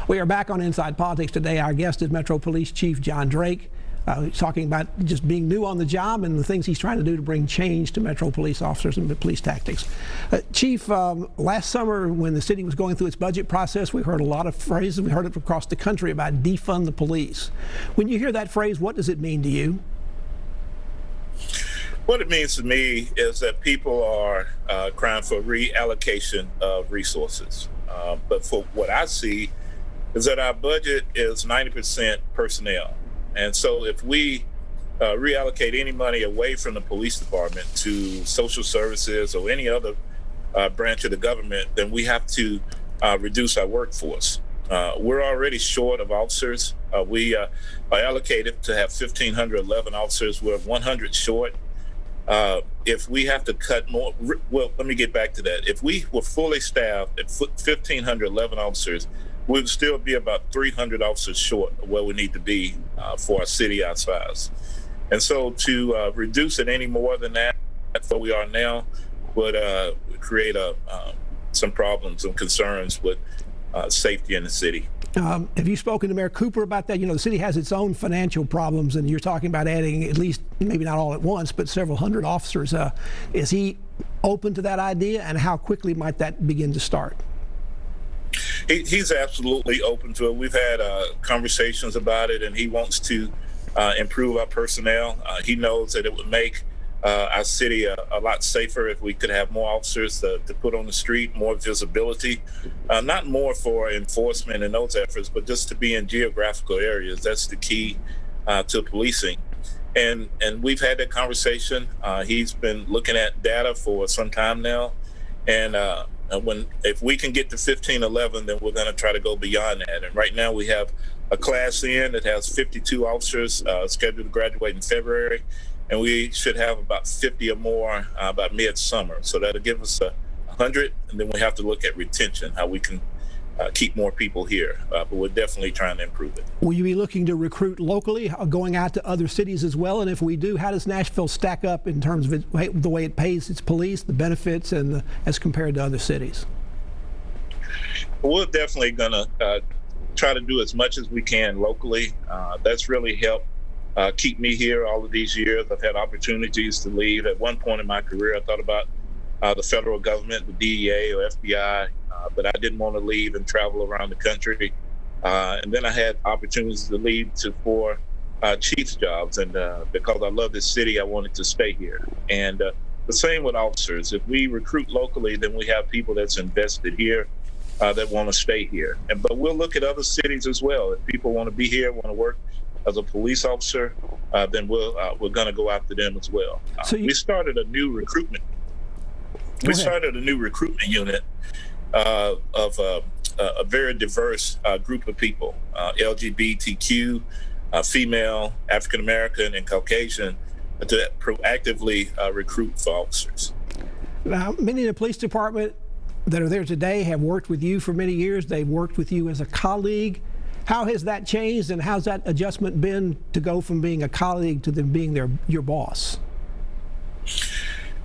We are back on Inside Politics today. Our guest is Metro Police Chief John Drake. He's talking about just being new on the job and the things he's trying to do to bring change to Metro police officers and police tactics. Chief, last summer when the city was going through its budget process, we heard a lot of phrases. We heard it across the country about defund the police. When you hear that phrase, what does it mean to you? What it means to me is that people are crying for reallocation of resources. But for what I see is that our budget is 90% personnel. And so if we reallocate any money away from the police department to social services or any other branch of the government, then we have to reduce our workforce. We're already short of officers. We are allocated to have 1,511 officers. We're 100 short. If we have to cut more, well, let me get back to that. If we were fully staffed at 1,511 officers, we would still be about 300 officers short of where we need to be for a city our size. And so to reduce it any more than that, that's where we are now, would create some problems and concerns with safety in the city. Have you spoken to Mayor Cooper about that? You know, the city has its own financial problems, and you're talking about adding at least, maybe not all at once, but several hundred officers. Is he open to that idea, and how quickly might that begin to start? He's absolutely open to it. We've had conversations about it, and he wants to improve our personnel. He knows that it would make our city a lot safer if we could have more officers to put on the street, more visibility, not more for enforcement and those efforts, but just to be in geographical areas. That's the key to policing. And we've had that conversation. He's been looking at data for some time now. And if we can get to 1511, then we're going to try to go beyond that. And right now we have a class in that has 52 officers scheduled to graduate in February. And we should have about 50 or more about mid-summer. So that'll give us 100. And then we have to look at retention, how we can keep more people here. But we're definitely trying to improve it. Will you be looking to recruit locally, going out to other cities as well? And if we do, how does Nashville stack up in terms of the way it pays its police, the benefits, and as compared to other cities? We're definitely going to try to do as much as we can locally. That's really helped keep me here all of these years. I've had opportunities to leave. At one point in my career, I thought about the federal government, the DEA or FBI, but I didn't want to leave and travel around the country. And then I had opportunities to leave for chief's jobs. And because I love this city, I wanted to stay here. And the same with officers. If we recruit locally, then we have people that's invested here that want to stay here. But we'll look at other cities as well. If people want to be here, want to work as a police officer, then we're going to go after them as well. We started a new recruitment. We started a new recruitment unit of a very diverse group of people, LGBTQ, female, African American, and Caucasian, to proactively recruit for officers. Now, many in the police department that are there today have worked with you for many years. They've worked with you as a colleague. How has that changed, and how's that adjustment been to go from being a colleague to them being your boss?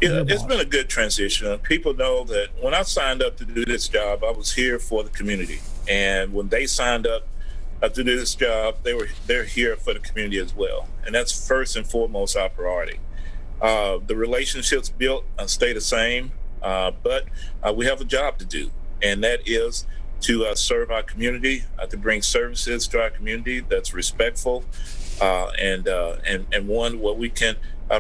Yeah, it's been a good transition. People know that when I signed up to do this job, I was here for the community. And when they signed up to do this job, they're here for the community as well. And that's first and foremost our priority. The relationships built stay the same, but we have a job to do, and that is to serve our community, to bring services to our community that's respectful, and one where we can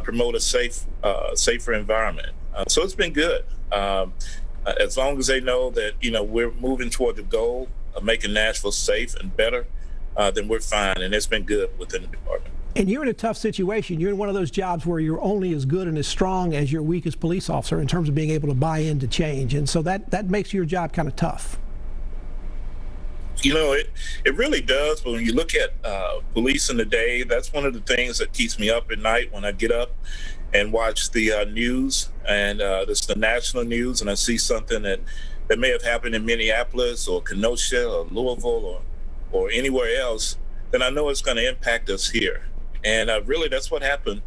promote a safer environment. So it's been good. As long as they know that we're moving toward the goal of making Nashville safe and better, then we're fine, and it's been good within the department. And you're in a tough situation. You're in one of those jobs where you're only as good and as strong as your weakest police officer in terms of being able to buy into change, and so that makes your job kind of tough. It really does. But when you look at police in the day, that's one of the things that keeps me up at night when I get up and watch the news, and it's the national news, and I see something that may have happened in Minneapolis or Kenosha or Louisville or anywhere else, then I know it's going to impact us here. And really, that's what happened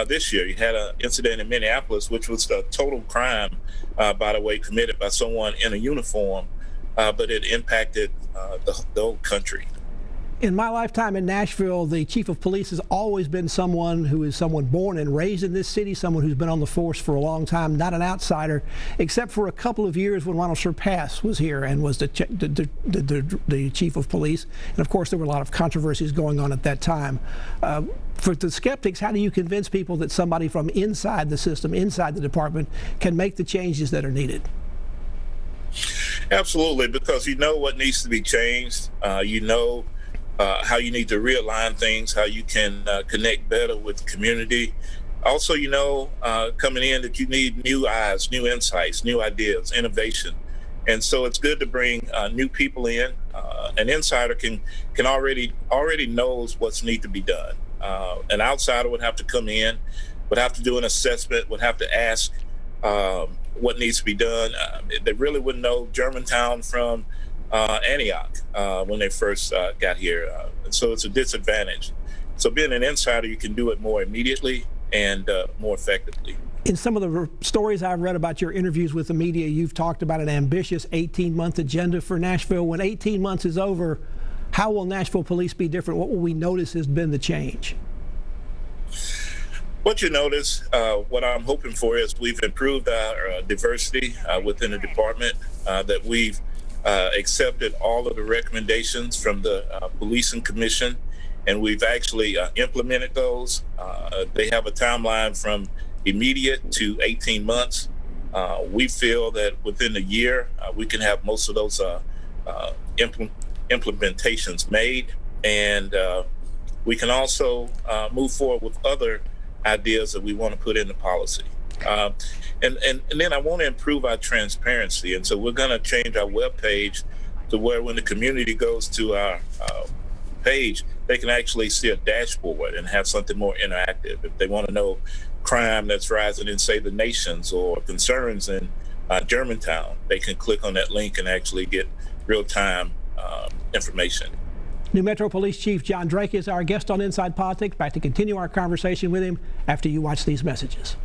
this year. You had an incident in Minneapolis, which was a total crime, by the way, committed by someone in a uniform, but it impacted the whole country. In my lifetime in Nashville, the chief of police has always been someone who is someone born and raised in this city, someone who's been on the force for a long time, not an outsider, except for a couple of years when Ronald Surpass was here and was the chief of police. And of course, there were a lot of controversies going on at that time. For the skeptics, how do you convince people that somebody from inside the system, inside the department, can make the changes that are needed? Absolutely, because you know what needs to be changed. You know how you need to realign things, how you can connect better with the community. Also, you know, coming in that you need new eyes, new insights, new ideas, innovation. And so it's good to bring new people in. An insider can already knows what's need to be done. An outsider would have to come in, would have to do an assessment, would have to ask what needs to be done. They really wouldn't know Germantown from Antioch when they first got here. And so it's a disadvantage. So being an insider, you can do it more immediately and more effectively. In some of the stories I've read about your interviews with the media, you've talked about an ambitious 18-month agenda for Nashville. When 18 months is over, how will Nashville Police be different? What will we notice has been the change? What you notice, what I'm hoping for is we've improved our diversity within the department, that we've accepted all of the recommendations from the Policing Commission, and we've actually implemented those. They have a timeline from immediate to 18 months. We feel that within a year, we can have most of those implementations made, and we can also move forward with other ideas that we want to put into policy. And then I want to improve our transparency. And so we're going to change our webpage to where when the community goes to our page, they can actually see a dashboard and have something more interactive. If they want to know crime that's rising in, say, the Nations or concerns in Germantown, they can click on that link and actually get real-time information. New Metro Police Chief John Drake is our guest on Inside Politics. Back to continue our conversation with him after you watch these messages.